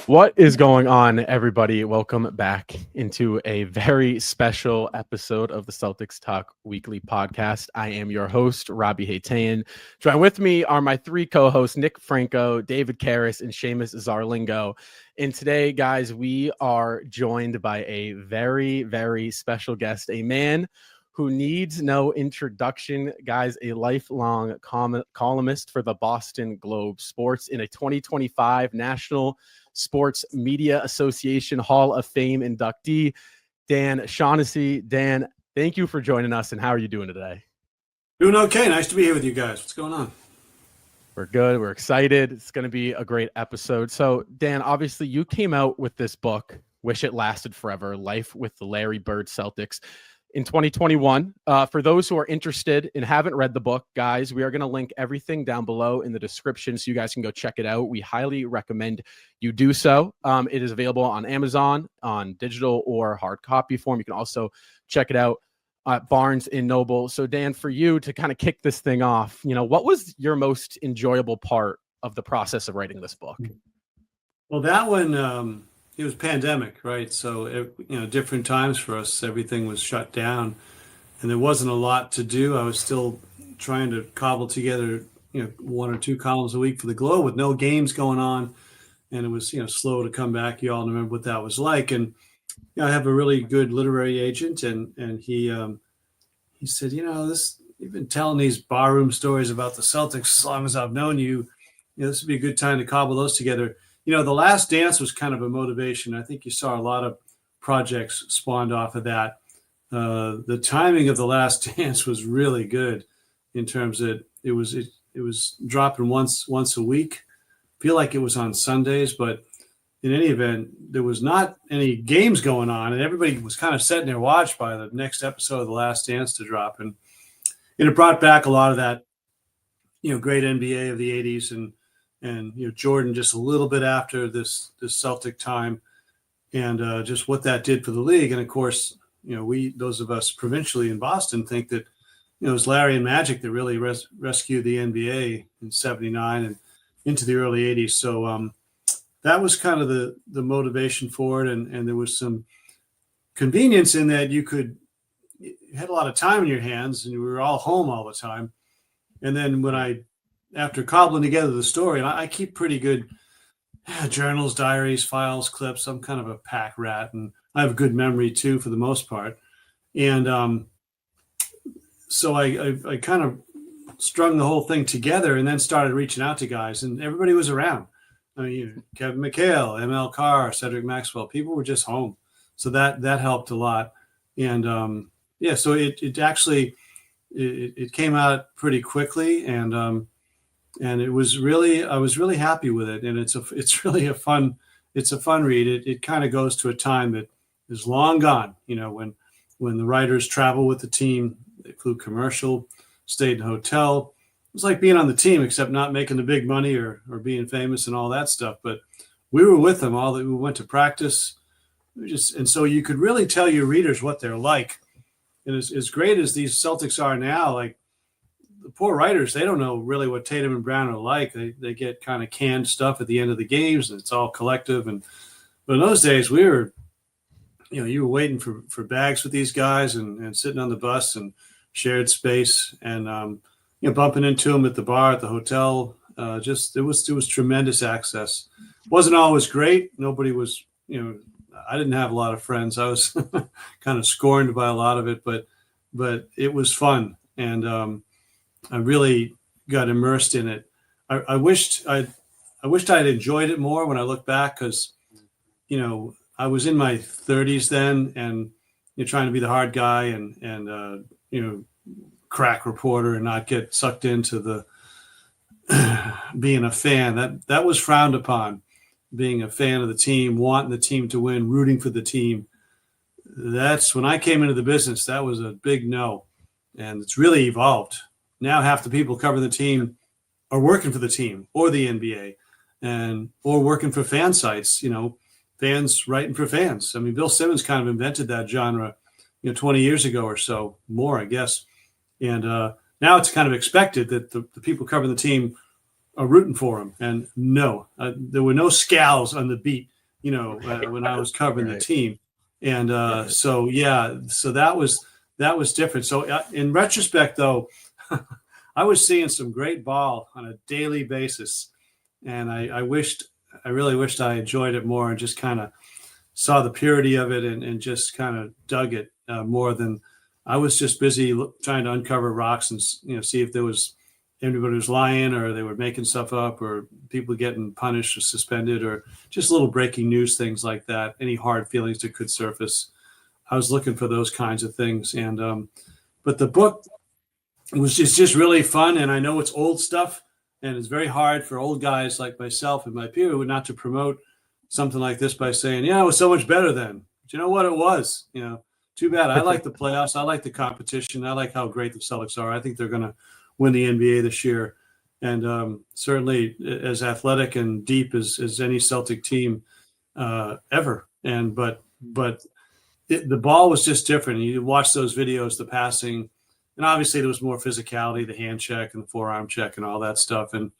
What is going on, everybody? Welcome back into a very special episode of the Celtics Talk Weekly Podcast. I am your host, Robbie Haytayan. Join with me are my three co-hosts, Nick Franco, David Caires, and Seamus Zarlingo. And today, guys, we are joined by a very, very special guest, a man who needs no introduction, guys, a lifelong columnist for the Boston Globe Sports in a 2025 National Sports Media Association Hall of Fame inductee, Dan Shaughnessy. Dan, thank you for joining us, and how are you doing today? Doing okay. Nice to be here with you guys. What's going on? We're good. We're excited. It's going to be a great episode. So, Dan, obviously you came out with this book, Wish It Lasted Forever, Life with the Larry Bird Celtics, in 2021. For those who are interested and haven't read the book, guys, we are going to link everything down below in the description so you guys can go check it out. We highly recommend you do so. It is available on Amazon on digital or hard copy form. You can also check it out at Barnes & Noble. So, Dan, for you to kind of kick this thing off, what was your most enjoyable part of the process of writing this book? Well, that one, it was pandemic, right? So, different times for us, everything was shut down and there wasn't a lot to do. I was still trying to cobble together, one or two columns a week for the Globe with no games going on. And it was, slow to come back. You all remember what that was like. And I have a really good literary agent and he said, you've been telling these barroom stories about the Celtics as long as I've known you. This would be a good time to cobble those together. The Last Dance was kind of a motivation. I think you saw a lot of projects spawned off of that. The timing of The Last Dance was really good in terms of it was dropping once a week. I feel like it was on Sundays, but in any event, there was not any games going on, and everybody was kind of setting their watch by the next episode of The Last Dance to drop. And it brought back a lot of that, great NBA of the 80s and Jordan just a little bit after this Celtic time and just what that did for the league. And of course, those of us provincially in Boston think that, it was Larry and Magic that really rescued the NBA in 79 and into the early 80s. So that was kind of the motivation for it. And there was some convenience in that you had a lot of time in your hands and you were all home all the time. And then after cobbling together the story, and I keep pretty good journals, diaries, files, clips. I'm kind of a pack rat, and I have a good memory too, for the most part. And so I kind of strung the whole thing together, and then started reaching out to guys, and everybody was around. I mean, Kevin McHale, ML Carr, Cedric Maxwell. People were just home, so that helped a lot. And so it actually it came out pretty quickly, and it was I was really happy with it. And it's really a fun read. It kind of goes to a time that is long gone, when the writers travel with the team, they flew commercial, stayed in a hotel. It was like being on the team, except not making the big money or being famous and all that stuff. But we were with them we went to practice. And so you could really tell your readers what they're like. And as great as these Celtics are now, like, the poor writers, they don't know really what Tatum and Brown are like. They get kind of canned stuff at the end of the games, and it's all collective. But in those days, we were, you were waiting for bags with these guys and sitting on the bus and shared space and bumping into them at the bar at the hotel. It was tremendous access. Wasn't always great. Nobody was, I didn't have a lot of friends. I was kind of scorned by a lot of it, but it was fun. And I really got immersed in it. I wished I'd enjoyed it more when I look back, because, I was in my 30s then, and you're trying to be the hard guy and crack reporter and not get sucked into the being a fan. That was frowned upon. Being a fan of the team, wanting the team to win, rooting for the team. That's when I came into the business. That was a big no, and it's really evolved. Now half the people covering the team are working for the team or the NBA, or working for fan sites. Fans writing for fans. I mean, Bill Simmons kind of invented that genre, 20 years ago or so, more, I guess. And now it's kind of expected that the people covering the team are rooting for him. And no, there were no scowls on the beat when I was covering the team. And so that was different. So in retrospect, though, I was seeing some great ball on a daily basis, and I really wished I enjoyed it more and just kind of saw the purity of it and just kind of dug it more than I was just busy trying to uncover rocks and see if there was anybody was lying or they were making stuff up or people getting punished or suspended or just little breaking news things like that. Any hard feelings that could surface. I was looking for those kinds of things. And but the book it's just really fun. And I know it's old stuff and it's very hard for old guys like myself and my peer not to promote something like this by saying, it was so much better then. But you know what? It was, too bad. I like the playoffs. I like the competition. I like how great the Celtics are. I think they're going to win the NBA this year. And certainly as athletic and deep as any Celtic team ever. And, but the ball was just different. You watch those videos, the passing, and obviously there was more physicality, the hand check and the forearm check and all that stuff. And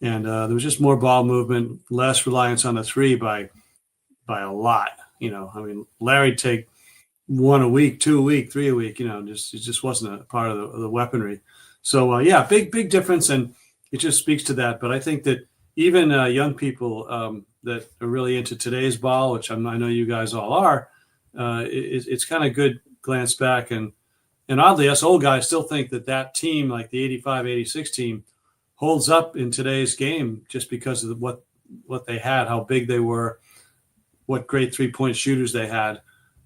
there was just more ball movement, less reliance on the three by a lot. Larry'd take 1 a week, 2 a week, 3 a week. It just wasn't a part of the weaponry. So big difference, and it just speaks to that. But I think that even young people that are really into today's ball, which I know you guys all are, it's kind of good glance back and oddly, us old guys still think that team, like the 85, 86 team, holds up in today's game just because of what they had, how big they were, what great 3-point shooters they had,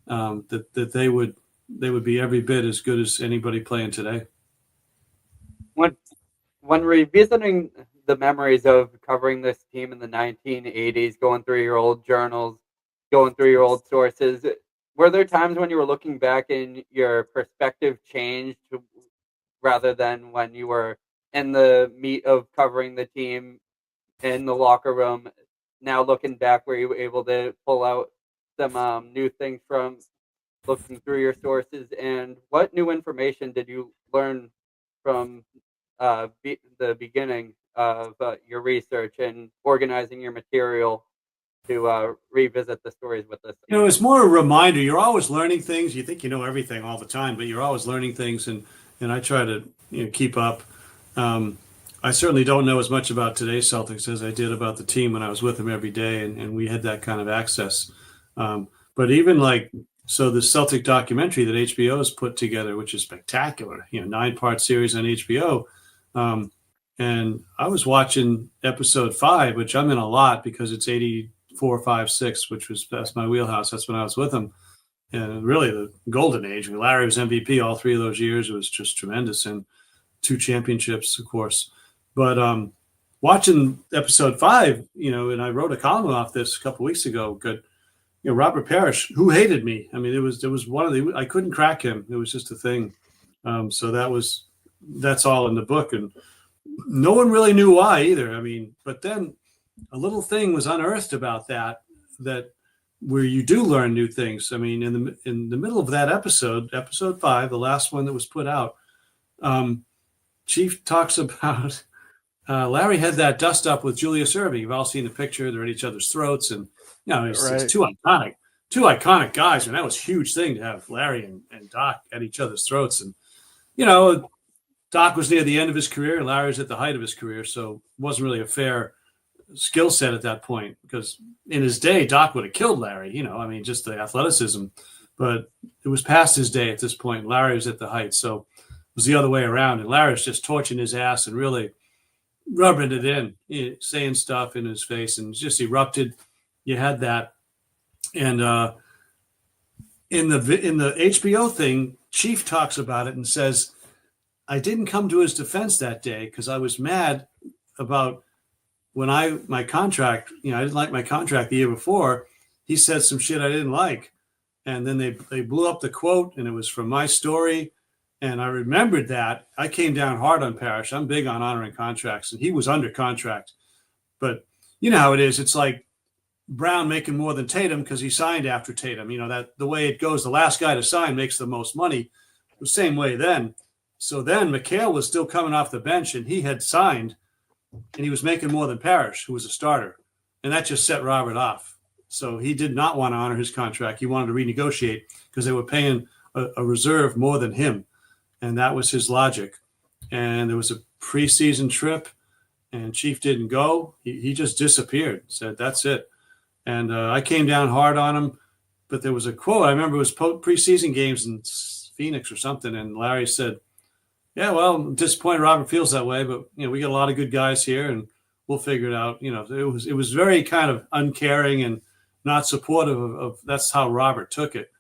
that they would be every bit as good as anybody playing today. When revisiting the memories of covering this team in the 1980s, going through your old journals, going through your old sources, were there times when you were looking back and your perspective changed rather than when you were in the meat of covering the team in the locker room? Now looking back, were you able to pull out some new things from looking through your sources? And what new information did you learn from the beginning of your research and organizing your material to revisit the stories with us? It's more a reminder. You're always learning things. You think you know everything all the time, but you're always learning things, and I try to keep up. I certainly don't know as much about today's Celtics as I did about the team when I was with them every day, and we had that kind of access. But even the Celtic documentary that HBO has put together, which is spectacular, 9-part series on HBO. And I was watching episode 5, which I'm in a lot because it's 84, 5, 6, that's my wheelhouse. That's when I was with him. And really the golden age. Larry was MVP all 3 of those years. It was just tremendous. And 2 championships, of course. But watching episode 5, and I wrote a column off this a couple weeks ago. Robert Parrish, who hated me. I mean, there was one of I couldn't crack him. It was just a thing. So that's all in the book. And no one really knew why either. I mean, but then a little thing was unearthed about that where you do learn new things. I mean, in the middle of that episode 5, the last one that was put out, Chief talks about Larry had that dust up with Julius Erving. You've all seen the picture. They're at each other's throats, and it's two iconic guys. And that was a huge thing to have Larry and Doc at each other's throats. And Doc was near the end of his career, and Larry was at the height of his career, so it wasn't really a fair skill set at that point, because in his day, Doc would have killed Larry, just the athleticism. But it was past his day at this point. Larry was at the height, so it was the other way around. And Larry was just torching his ass and really rubbing it in, saying stuff in his face, and just erupted. You had that. And in the HBO thing, Chief talks about it and says, I didn't come to his defense that day because I was mad about when my contract, I didn't like my contract the year before. He said some shit I didn't like. And then they blew up the quote, and it was from my story. And I remembered that. I came down hard on Parrish. I'm big on honoring contracts, and he was under contract. But you know how it is. It's like Brown making more than Tatum because he signed after Tatum. That the way it goes, the last guy to sign makes the most money. The same way then. So then McHale was still coming off the bench, and he had signed, and he was making more than Parrish, who was a starter. And that just set Robert off. So he did not want to honor his contract. He wanted to renegotiate because they were paying a reserve more than him. And that was his logic. And there was a preseason trip, and Chief didn't go. He just disappeared, said, that's it. And I came down hard on him. But there was a quote. I remember it was preseason games in Phoenix or something. And Larry said, yeah, well, I'm disappointed Robert feels that way, but we got a lot of good guys here and we'll figure it out. It was very kind of uncaring and not supportive of that's how Robert took it.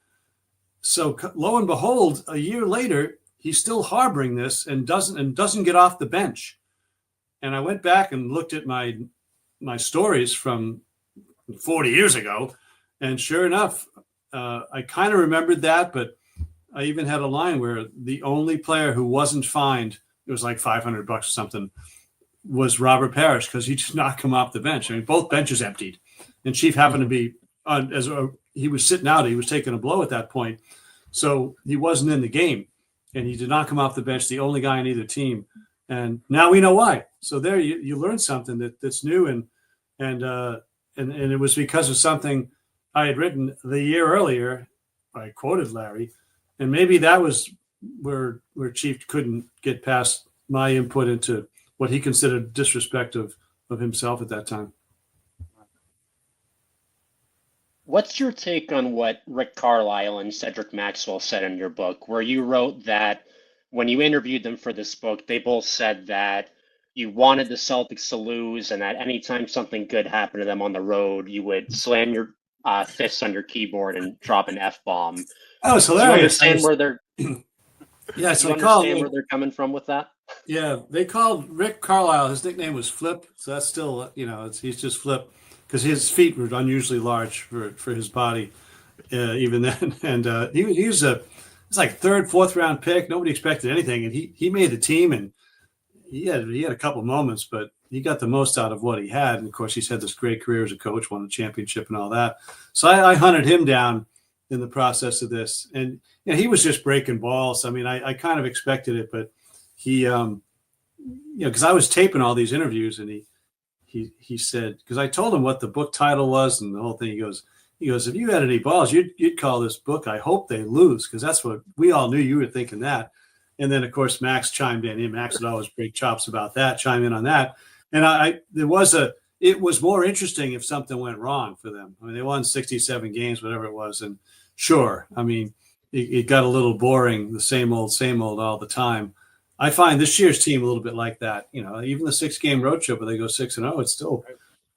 So lo and behold, a year later, he's still harboring this and doesn't get off the bench. And I went back and looked at my stories from 40 years ago, and sure enough, I kind of remembered that, but I even had a line where the only player who wasn't fined, it was like $500 or something, was Robert Parrish, because he did not come off the bench. I mean, both benches emptied, and Chief happened to be he was sitting out. He was taking a blow at that point, so he wasn't in the game, and he did not come off the bench. The only guy on either team, and now we know why. So there, you learn something that's new, and it was because of something I had written the year earlier. I quoted Larry. And maybe that was where Chief couldn't get past my input into what he considered disrespect of himself at that time. What's your take on what Rick Carlisle and Cedric Maxwell said in your book, where you wrote that when you interviewed them for this book, they both said that you wanted the Celtics to lose and that anytime something good happened to them on the road, you would slam your fists on your keyboard and drop an F-bomb. Oh, it's hilarious. Do you understand where they're where they're coming from with that? Yeah, they called Rick Carlisle. His nickname was Flip, so that's still he's just Flip because his feet were unusually large for his body, even then. And he was like third, fourth round pick. Nobody expected anything, and he made the team, and he had a couple moments, but he got the most out of what he had. And of course, he's had this great career as a coach, won a championship, and all that. So I hunted him down in the process of this, and he was just breaking balls. I mean, I kind of expected it, but he, because I was taping all these interviews, and he said, because I told him what the book title was and the whole thing. He goes, if you had any balls, you'd call this book "I Hope They Lose," because that's what we all knew you were thinking that. And then of course Max chimed in. Max would always break chops about that, chime in on that, and it was more interesting if something went wrong for them. I mean, they won 67 games, whatever it was. And sure, I mean, it got a little boring, the same old all the time. I find this year's team a little bit like that. Even the 6-game road trip where they go 6-0, it's still,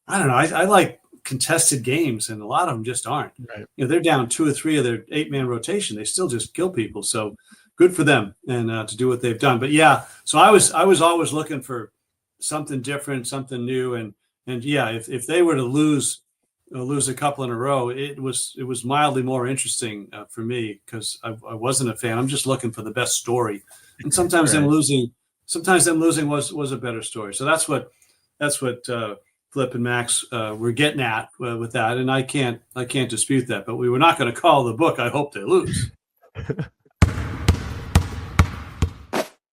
I don't know. I like contested games, and a lot of them just aren't. Right. They're down 2 or 3 of their 8-man rotation. They still just kill people. So good for them and to do what they've done. But yeah, so I was always looking for something different, something new, and yeah, if they were to lose a couple in a row, it was mildly more interesting for me because I wasn't a fan. I'm just looking for the best story, and sometimes them losing was a better story. So that's what Flip and Max were getting at with that, and I can't dispute that. But we were not going to call the book "I Hope They Lose."